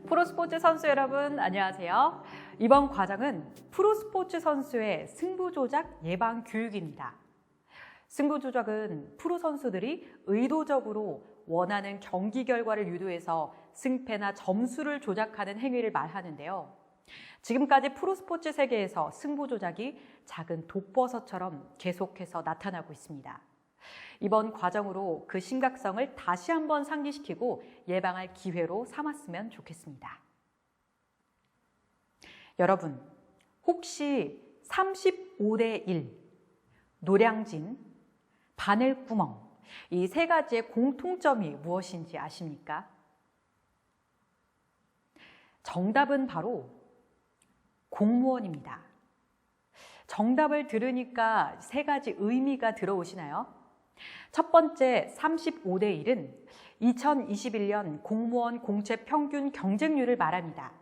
프로스포츠 선수 여러분 안녕하세요. 이번 과정은 프로스포츠 선수의 승부 조작 예방 교육입니다. 승부 조작은 프로 선수들이 의도적으로 원하는 경기 결과를 유도해서 승패나 점수를 조작하는 행위를 말하는데요. 지금까지 프로스포츠 세계에서 승부 조작이 작은 독버섯처럼 계속해서 나타나고 있습니다. 이번 과정으로 그 심각성을 다시 한번 상기시키고 예방할 기회로 삼았으면 좋겠습니다. 여러분, 혹시 35대 1, 노량진, 바늘구멍 이 세 가지의 공통점이 무엇인지 아십니까? 정답은 바로 공무원입니다. 정답을 들으니까 세 가지 의미가 들어오시나요? 첫 번째 35대 1은 2021년 공무원 공채 평균 경쟁률을 말합니다.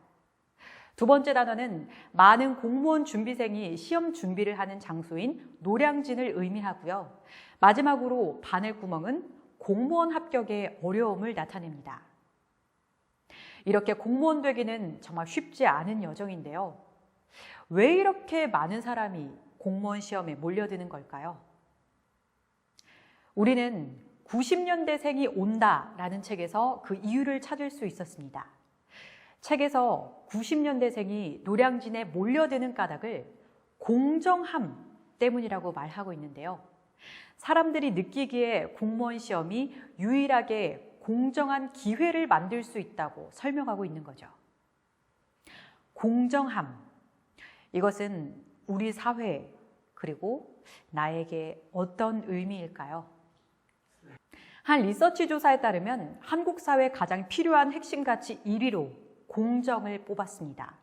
두 번째 단어는 많은 공무원 준비생이 시험 준비를 하는 장소인 노량진을 의미하고요. 마지막으로 바늘구멍은 공무원 합격의 어려움을 나타냅니다. 이렇게 공무원 되기는 정말 쉽지 않은 여정인데요. 왜 이렇게 많은 사람이 공무원 시험에 몰려드는 걸까요? 우리는 90년대생이 온다라는 책에서 그 이유를 찾을 수 있었습니다. 책에서 90년대생이 노량진에 몰려드는 까닭을 공정함 때문이라고 말하고 있는데요. 사람들이 느끼기에 공무원 시험이 유일하게 공정한 기회를 만들 수 있다고 설명하고 있는 거죠. 공정함, 이것은 우리 사회 그리고 나에게 어떤 의미일까요? 한 리서치 조사에 따르면 한국 사회에 가장 필요한 핵심 가치 1위로 공정을 뽑았습니다.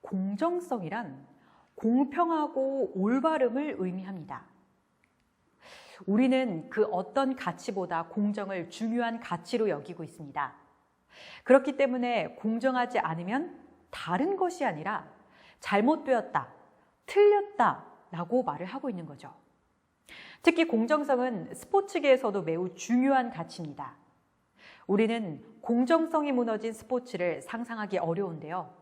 공정성이란 공평하고 올바름을 의미합니다. 우리는 그 어떤 가치보다 공정을 중요한 가치로 여기고 있습니다. 그렇기 때문에 공정하지 않으면 다른 것이 아니라 잘못되었다, 틀렸다라고 말을 하고 있는 거죠. 특히 공정성은 스포츠계에서도 매우 중요한 가치입니다. 우리는 공정성이 무너진 스포츠를 상상하기 어려운데요.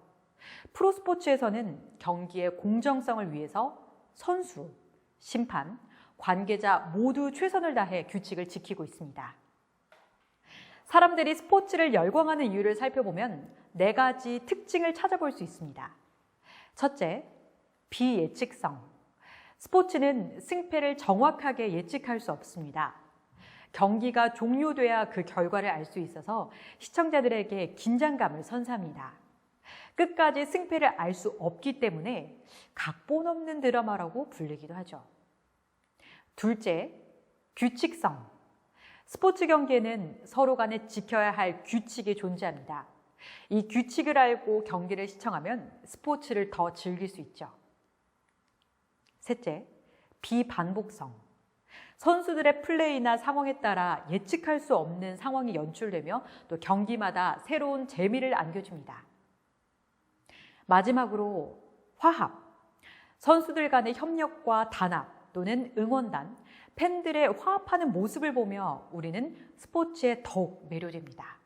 프로스포츠에서는 경기의 공정성을 위해서 선수, 심판, 관계자 모두 최선을 다해 규칙을 지키고 있습니다. 사람들이 스포츠를 열광하는 이유를 살펴보면 4가지 특징을 찾아볼 수 있습니다. 첫째, 비예측성. 스포츠는 승패를 정확하게 예측할 수 없습니다. 경기가 종료돼야 그 결과를 알 수 있어서 시청자들에게 긴장감을 선사합니다. 끝까지 승패를 알 수 없기 때문에 각본 없는 드라마라고 불리기도 하죠. 둘째, 규칙성. 스포츠 경기에는 서로 간에 지켜야 할 규칙이 존재합니다. 이 규칙을 알고 경기를 시청하면 스포츠를 더 즐길 수 있죠. 셋째, 비반복성. 선수들의 플레이나 상황에 따라 예측할 수 없는 상황이 연출되며 또 경기마다 새로운 재미를 안겨줍니다. 마지막으로 화합. 선수들 간의 협력과 단합 또는 응원단, 팬들의 화합하는 모습을 보며 우리는 스포츠에 더욱 매료됩니다.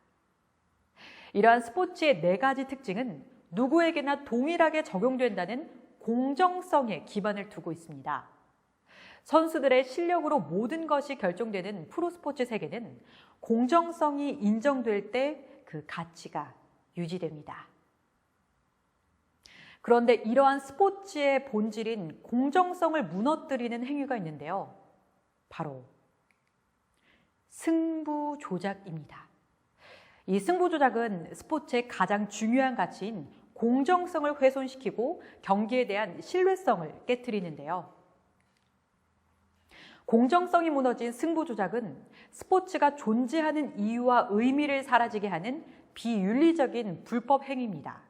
이러한 스포츠의 4가지 특징은 누구에게나 동일하게 적용된다는 공정성에 기반을 두고 있습니다. 선수들의 실력으로 모든 것이 결정되는 프로스포츠 세계는 공정성이 인정될 때 그 가치가 유지됩니다. 그런데 이러한 스포츠의 본질인 공정성을 무너뜨리는 행위가 있는데요. 바로 승부 조작입니다. 이 승부 조작은 스포츠의 가장 중요한 가치인 공정성을 훼손시키고 경기에 대한 신뢰성을 깨트리는데요. 공정성이 무너진 승부 조작은 스포츠가 존재하는 이유와 의미를 사라지게 하는 비윤리적인 불법 행위입니다.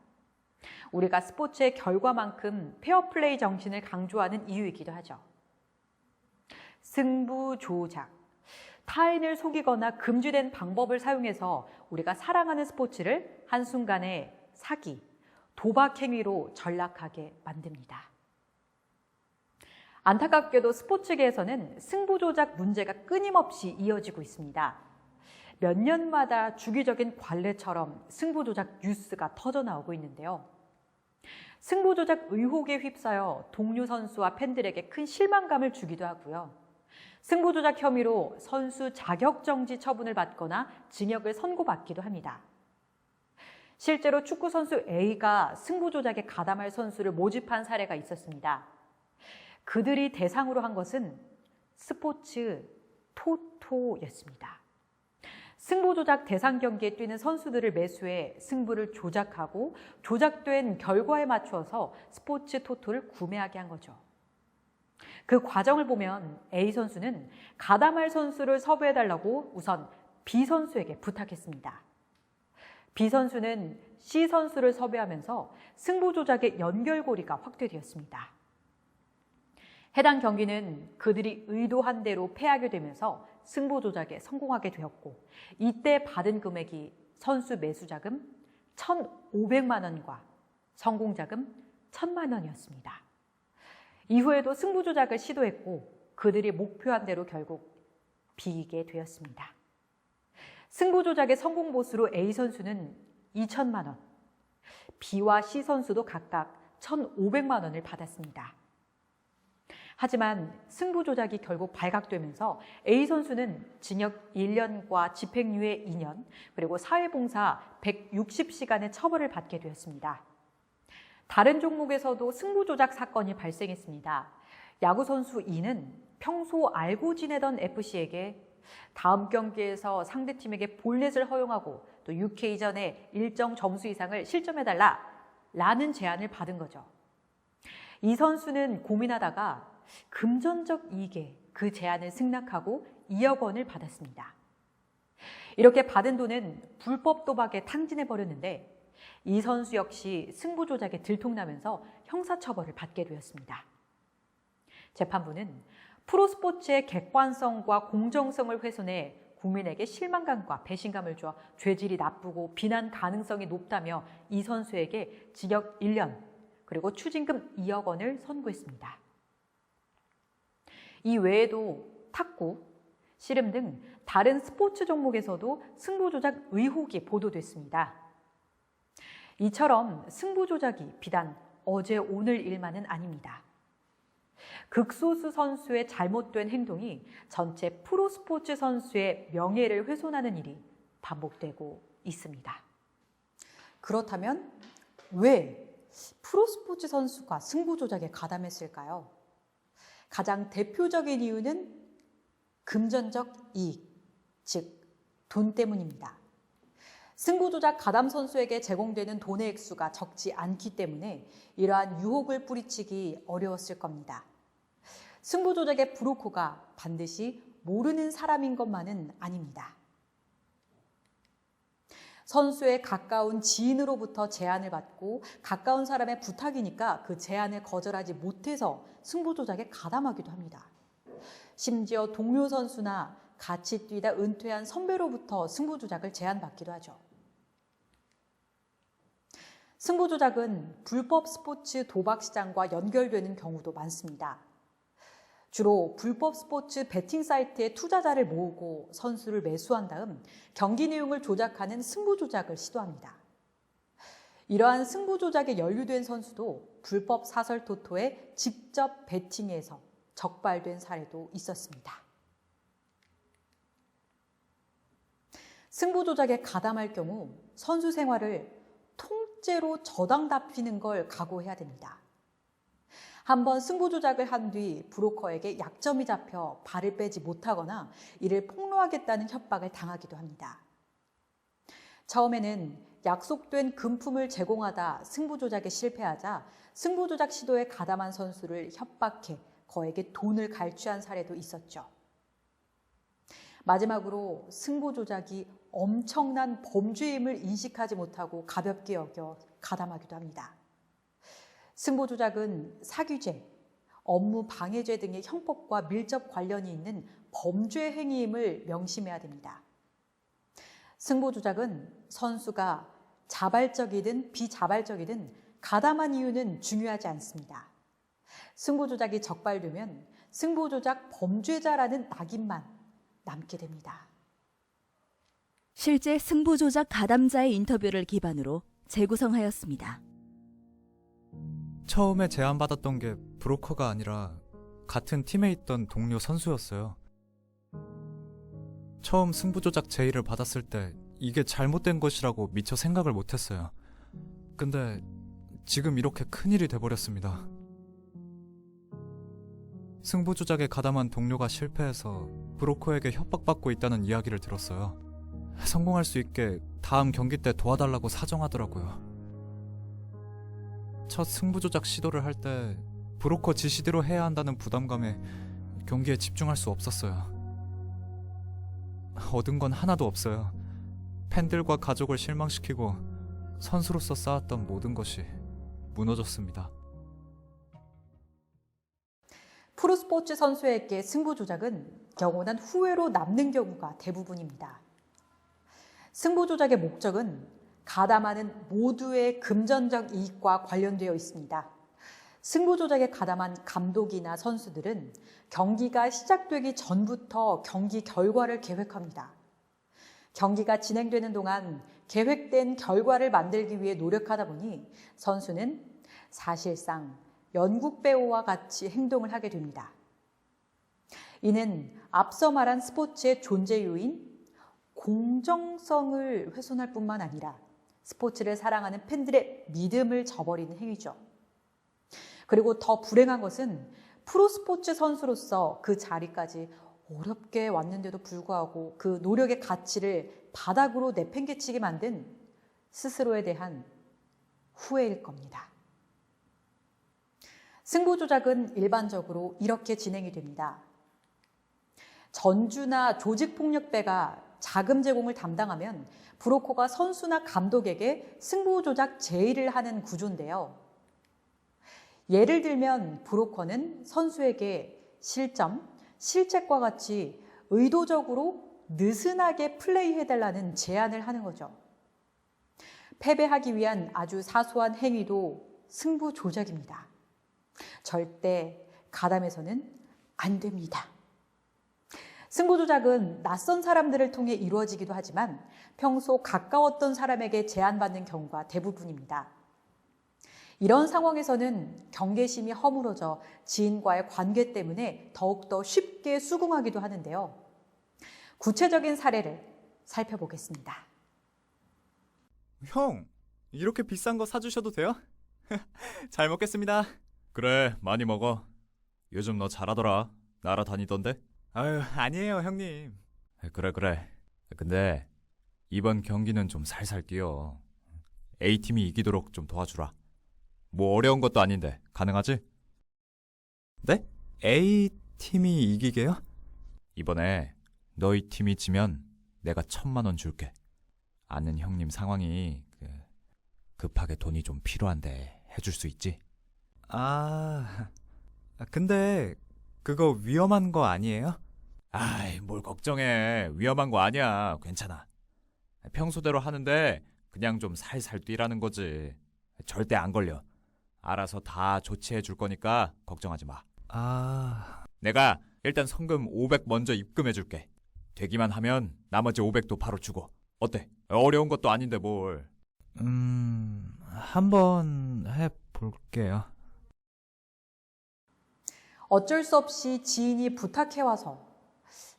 우리가 스포츠의 결과만큼 페어플레이 정신을 강조하는 이유이기도 하죠. 승부 조작. 타인을 속이거나 금지된 방법을 사용해서 우리가 사랑하는 스포츠를 한순간에 사기, 도박 행위로 전락하게 만듭니다. 안타깝게도 스포츠계에서는 승부 조작 문제가 끊임없이 이어지고 있습니다. 몇 년마다 주기적인 관례처럼 승부 조작 뉴스가 터져 나오고 있는데요. 승부 조작 의혹에 휩싸여 동료 선수와 팬들에게 큰 실망감을 주기도 하고요. 승부 조작 혐의로 선수 자격 정지 처분을 받거나 징역을 선고받기도 합니다. 실제로 축구 선수 A가 승부 조작에 가담할 선수를 모집한 사례가 있었습니다. 그들이 대상으로 한 것은 스포츠 토토였습니다. 승부 조작 대상 경기에 뛰는 선수들을 매수해 승부를 조작하고 조작된 결과에 맞추어서 스포츠 토토를 구매하게 한 거죠. 그 과정을 보면 A 선수는 가담할 선수를 섭외해달라고 우선 B 선수에게 부탁했습니다. B 선수는 C 선수를 섭외하면서 승부 조작의 연결고리가 확대되었습니다. 해당 경기는 그들이 의도한 대로 패하게 되면서 승부 조작에 성공하게 되었고, 이때 받은 금액이 선수 매수 자금 1,500만 원과 성공 자금 1,000만 원이었습니다. 이후에도 승부 조작을 시도했고 그들이 목표한 대로 결국 비기게 되었습니다. 승부 조작의 성공 보수로 A 선수는 2,000만 원, B와 C 선수도 각각 1,500만 원을 받았습니다. 하지만 승부 조작이 결국 발각되면서 A 선수는 징역 1년과 집행유예 2년, 그리고 사회봉사 160시간의 처벌을 받게 되었습니다. 다른 종목에서도 승부 조작 사건이 발생했습니다. 야구 선수 E는 평소 알고 지내던 FC에게 다음 경기에서 상대팀에게 볼넷을 허용하고 또 6회 이전에 일정 점수 이상을 실점해달라라는 제안을 받은 거죠. 이 선수는 고민하다가 금전적 이익에 그 제안을 승낙하고 2억 원을 받았습니다. 이렇게 받은 돈은 불법 도박에 탕진해버렸는데 이 선수 역시 승부 조작에 들통나면서 형사처벌을 받게 되었습니다. 재판부는 프로스포츠의 객관성과 공정성을 훼손해 국민에게 실망감과 배신감을 줘 죄질이 나쁘고 비난 가능성이 높다며 이 선수에게 징역 1년 그리고 추징금 2억 원을 선고했습니다. 이 외에도 탁구, 씨름 등 다른 스포츠 종목에서도 승부 조작 의혹이 보도됐습니다. 이처럼 승부 조작이 비단 어제 오늘 일만은 아닙니다. 극소수 선수의 잘못된 행동이 전체 프로스포츠 선수의 명예를 훼손하는 일이 반복되고 있습니다. 그렇다면 왜 프로스포츠 선수가 승부 조작에 가담했을까요? 가장 대표적인 이유는 금전적 이익, 즉 돈 때문입니다. 승부 조작 가담 선수에게 제공되는 돈의 액수가 적지 않기 때문에 이러한 유혹을 뿌리치기 어려웠을 겁니다. 승부 조작의 브로커가 반드시 모르는 사람인 것만은 아닙니다. 선수의 가까운 지인으로부터 제안을 받고 가까운 사람의 부탁이니까 그 제안을 거절하지 못해서 승부 조작에 가담하기도 합니다. 심지어 동료 선수나 같이 뛰다 은퇴한 선배로부터 승부 조작을 제안받기도 하죠. 승부 조작은 불법 스포츠 도박 시장과 연결되는 경우도 많습니다. 주로 불법 스포츠 베팅 사이트에 투자자를 모으고 선수를 매수한 다음 경기 내용을 조작하는 승부 조작을 시도합니다. 이러한 승부 조작에 연루된 선수도 불법 사설 토토에 직접 베팅해서 적발된 사례도 있었습니다. 승부 조작에 가담할 경우 선수 생활을 통째로 저당 잡히는 걸 각오해야 됩니다. 한번 승부 조작을 한 뒤 브로커에게 약점이 잡혀 발을 빼지 못하거나 이를 폭로하겠다는 협박을 당하기도 합니다. 처음에는 약속된 금품을 제공하다 승부 조작에 실패하자 승부 조작 시도에 가담한 선수를 협박해 거액의 돈을 갈취한 사례도 있었죠. 마지막으로 승부 조작이 엄청난 범죄임을 인식하지 못하고 가볍게 여겨 가담하기도 합니다. 승부 조작은 사기죄, 업무 방해죄 등의 형법과 밀접 관련이 있는 범죄 행위임을 명심해야 됩니다. 승부 조작은 선수가 자발적이든 비자발적이든 가담한 이유는 중요하지 않습니다. 승부 조작이 적발되면 승부 조작 범죄자라는 낙인만 남게 됩니다. 실제 승부 조작 가담자의 인터뷰를 기반으로 재구성하였습니다. 처음에 제안받았던 게 브로커가 아니라 같은 팀에 있던 동료 선수였어요. 처음 승부조작 제의를 받았을 때 이게 잘못된 것이라고 미처 생각을 못했어요. 근데 지금 이렇게 큰일이 돼버렸습니다. 승부조작에 가담한 동료가 실패해서 브로커에게 협박받고 있다는 이야기를 들었어요. 성공할 수 있게 다음 경기 때 도와달라고 사정하더라고요. 첫 승부조작 시도를 할 때 브로커 지시대로 해야 한다는 부담감에 경기에 집중할 수 없었어요. 얻은 건 하나도 없어요. 팬들과 가족을 실망시키고 선수로서 쌓았던 모든 것이 무너졌습니다. 프로스포츠 선수에게 승부 조작은 영원한 후회로 남는 경우가 대부분입니다. 승부 조작의 목적은 가담하는 모두의 금전적 이익과 관련되어 있습니다. 승부 조작에 가담한 감독이나 선수들은 경기가 시작되기 전부터 경기 결과를 계획합니다. 경기가 진행되는 동안 계획된 결과를 만들기 위해 노력하다 보니 선수는 사실상 연극 배우와 같이 행동을 하게 됩니다. 이는 앞서 말한 스포츠의 존재 요인, 공정성을 훼손할 뿐만 아니라 스포츠를 사랑하는 팬들의 믿음을 저버리는 행위죠. 그리고 더 불행한 것은 프로스포츠 선수로서 그 자리까지 어렵게 왔는데도 불구하고 그 노력의 가치를 바닥으로 내팽개치게 만든 스스로에 대한 후회일 겁니다. 승부 조작은 일반적으로 이렇게 진행이 됩니다. 전주나 조직폭력배가 자금 제공을 담당하면 브로커가 선수나 감독에게 승부 조작 제의를 하는 구조인데요. 예를 들면 브로커는 선수에게 실점, 실책과 같이 의도적으로 느슨하게 플레이해달라는 제안을 하는 거죠. 패배하기 위한 아주 사소한 행위도 승부 조작입니다. 절대 가담해서는 안 됩니다. 승부 조작은 낯선 사람들을 통해 이루어지기도 하지만 평소 가까웠던 사람에게 제안받는 경우가 대부분입니다. 이런 상황에서는 경계심이 허물어져 지인과의 관계 때문에 더욱더 쉽게 수긍하기도 하는데요. 구체적인 사례를 살펴보겠습니다. 형, 이렇게 비싼 거 사주셔도 돼요? 잘 먹겠습니다. 그래, 많이 먹어. 요즘 너 잘하더라. 날아다니던데? 아유, 아니에요, 형님. 그래. 근데 이번 경기는 좀 살살 뛰어. A팀이 이기도록 좀 도와주라. 뭐 어려운 것도 아닌데 가능하지? 네? A팀이 이기게요? 이번에 너희 팀이 지면 내가 1,000만 원 줄게. 아는 형님 상황이 급하게 돈이 좀 필요한데 해줄 수 있지? 근데 그거 위험한 거 아니에요? 아이, 뭘 걱정해. 위험한 거 아니야. 괜찮아. 평소대로 하는데 그냥 좀 살살 뛰라는 거지. 절대 안 걸려. 알아서 다 조치해 줄 거니까 걱정하지 마. 내가 일단 성금 500 먼저 입금해 줄게. 되기만 하면 나머지 500도 바로 주고. 어때? 어려운 것도 아닌데 뭘. 한번 해볼게요. 어쩔 수 없이 지인이 부탁해와서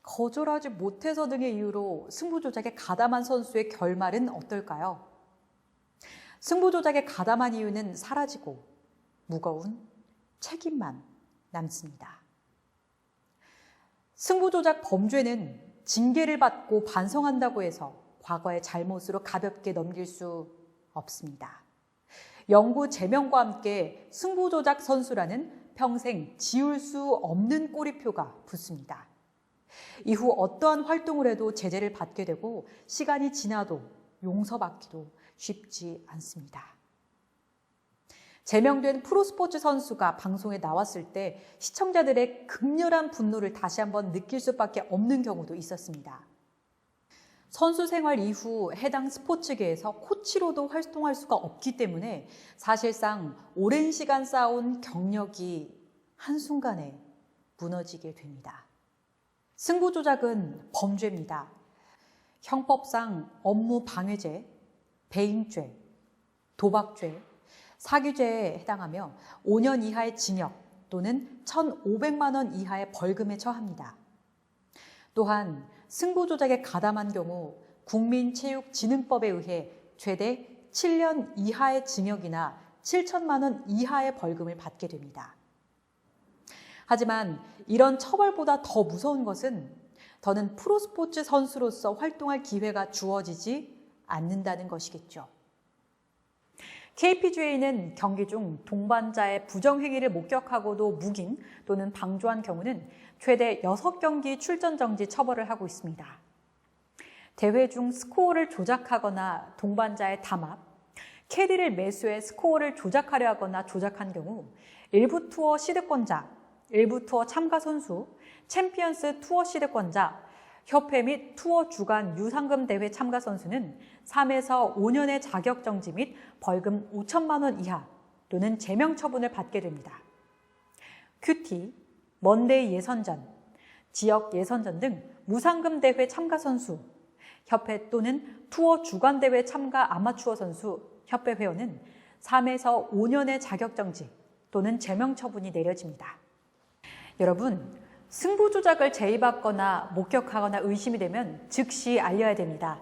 거절하지 못해서 등의 이유로 승부 조작에 가담한 선수의 결말은 어떨까요? 승부 조작에 가담한 이유는 사라지고 무거운 책임만 남습니다. 승부 조작 범죄는 징계를 받고 반성한다고 해서 과거의 잘못으로 가볍게 넘길 수 없습니다. 영구 제명과 함께 승부 조작 선수라는 평생 지울 수 없는 꼬리표가 붙습니다. 이후 어떠한 활동을 해도 제재를 받게 되고 시간이 지나도 용서받기도 쉽지 않습니다. 제명된 프로스포츠 선수가 방송에 나왔을 때 시청자들의 극렬한 분노를 다시 한번 느낄 수밖에 없는 경우도 있었습니다. 선수 생활 이후 해당 스포츠계에서 코치로도 활동할 수가 없기 때문에 사실상 오랜 시간 쌓아온 경력이 한순간에 무너지게 됩니다. 승부 조작은 범죄입니다. 형법상 업무 방해죄, 배임죄, 도박죄, 사기죄에 해당하며 5년 이하의 징역 또는 1,500만 원 이하의 벌금에 처합니다. 또한 승부 조작에 가담한 경우 국민체육진흥법에 의해 최대 7년 이하의 징역이나 7천만 원 이하의 벌금을 받게 됩니다. 하지만 이런 처벌보다 더 무서운 것은 더는 프로스포츠 선수로서 활동할 기회가 주어지지 않는다는 것이겠죠. KPGA는 경기 중 동반자의 부정행위를 목격하고도 묵인 또는 방조한 경우는 최대 6경기 출전 정지 처벌을 하고 있습니다. 대회 중 스코어를 조작하거나 동반자의 담합, 캐디를 매수해 스코어를 조작하려 하거나 조작한 경우 일부 투어 시드권자, 일부 투어 참가 선수, 챔피언스 투어 시드권자, 협회 및 투어 주간 유상금 대회 참가 선수는 3에서 5년의 자격 정지 및 벌금 5천만 원 이하 또는 제명 처분을 받게 됩니다. 큐티, 먼데이 예선전, 지역 예선전 등 무상금 대회 참가 선수, 협회 또는 투어 주간 대회 참가 아마추어 선수, 협회 회원은 3에서 5년의 자격 정지 또는 제명 처분이 내려집니다. 여러분, 승부 조작을 제의받거나 목격하거나 의심이 되면 즉시 알려야 됩니다.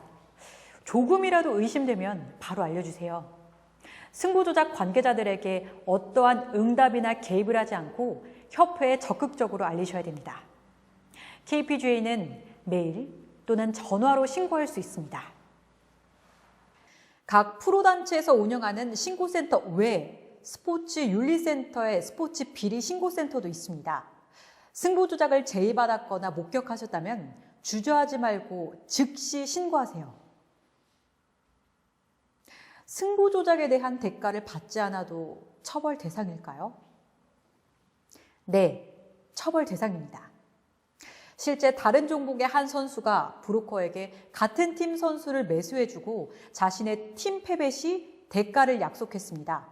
조금이라도 의심되면 바로 알려주세요. 승부 조작 관계자들에게 어떠한 응답이나 개입을 하지 않고 협회에 적극적으로 알리셔야 됩니다. KPGA는 메일 또는 전화로 신고할 수 있습니다. 각 프로단체에서 운영하는 신고센터 외에 스포츠 윤리센터의 스포츠 비리 신고센터도 있습니다. 승부 조작을 제의받았거나 목격하셨다면 주저하지 말고 즉시 신고하세요. 승부 조작에 대한 대가를 받지 않아도 처벌 대상일까요? 네, 처벌 대상입니다. 실제 다른 종목의 한 선수가 브로커에게 같은 팀 선수를 매수해주고 자신의 팀 패배 시 대가를 약속했습니다.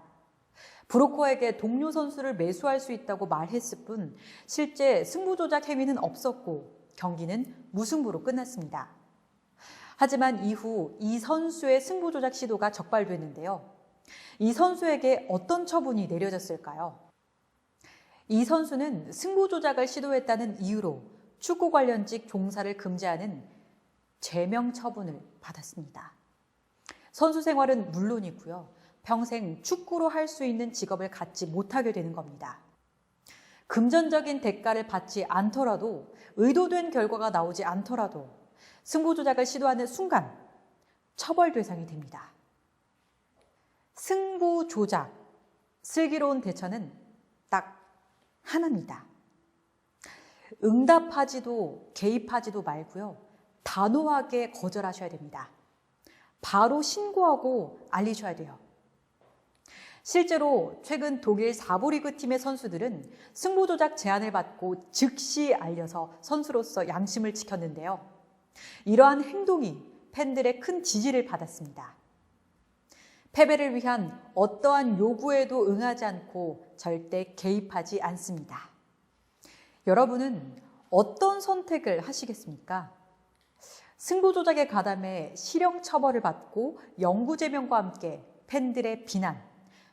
브로커에게 동료 선수를 매수할 수 있다고 말했을 뿐 실제 승부 조작 행위는 없었고 경기는 무승부로 끝났습니다. 하지만 이후 이 선수의 승부 조작 시도가 적발됐는데요. 이 선수에게 어떤 처분이 내려졌을까요? 이 선수는 승부 조작을 시도했다는 이유로 축구 관련직 종사를 금지하는 제명 처분을 받았습니다. 선수 생활은 물론이고요. 평생 축구로 할 수 있는 직업을 갖지 못하게 되는 겁니다. 금전적인 대가를 받지 않더라도 의도된 결과가 나오지 않더라도 승부 조작을 시도하는 순간 처벌 대상이 됩니다. 승부 조작, 슬기로운 대처는 딱 하나입니다. 응답하지도 개입하지도 말고요. 단호하게 거절하셔야 됩니다. 바로 신고하고 알리셔야 돼요. 실제로 최근 독일 4부 리그 팀의 선수들은 승부 조작 제안을 받고 즉시 알려서 선수로서 양심을 지켰는데요. 이러한 행동이 팬들의 큰 지지를 받았습니다. 패배를 위한 어떠한 요구에도 응하지 않고 절대 개입하지 않습니다. 여러분은 어떤 선택을 하시겠습니까? 승부 조작에 가담해 실형 처벌을 받고 영구제명과 함께 팬들의 비난,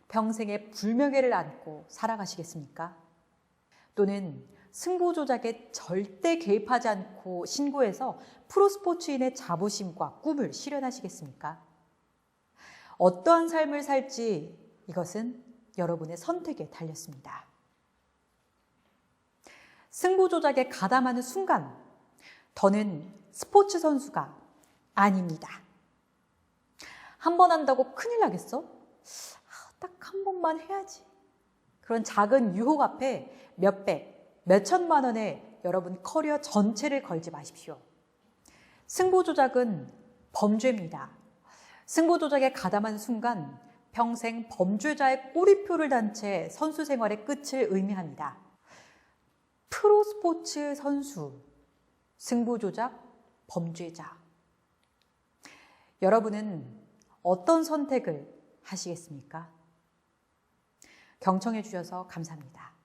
평생의 불명예를 안고 살아가시겠습니까? 또는 승부 조작에 절대 개입하지 않고 신고해서 프로스포츠인의 자부심과 꿈을 실현하시겠습니까? 어떠한 삶을 살지 이것은 여러분의 선택에 달렸습니다. 승부 조작에 가담하는 순간 더는 스포츠 선수가 아닙니다. 한 번 한다고 큰일 나겠어? 딱 한 번만 해야지. 그런 작은 유혹 앞에 몇백, 몇천만 원에 여러분 커리어 전체를 걸지 마십시오. 승부 조작은 범죄입니다. 승부 조작에 가담한 순간 평생 범죄자의 꼬리표를 단 채 선수 생활의 끝을 의미합니다. 프로스포츠 선수, 승부 조작, 범죄자. 여러분은 어떤 선택을 하시겠습니까? 경청해 주셔서 감사합니다.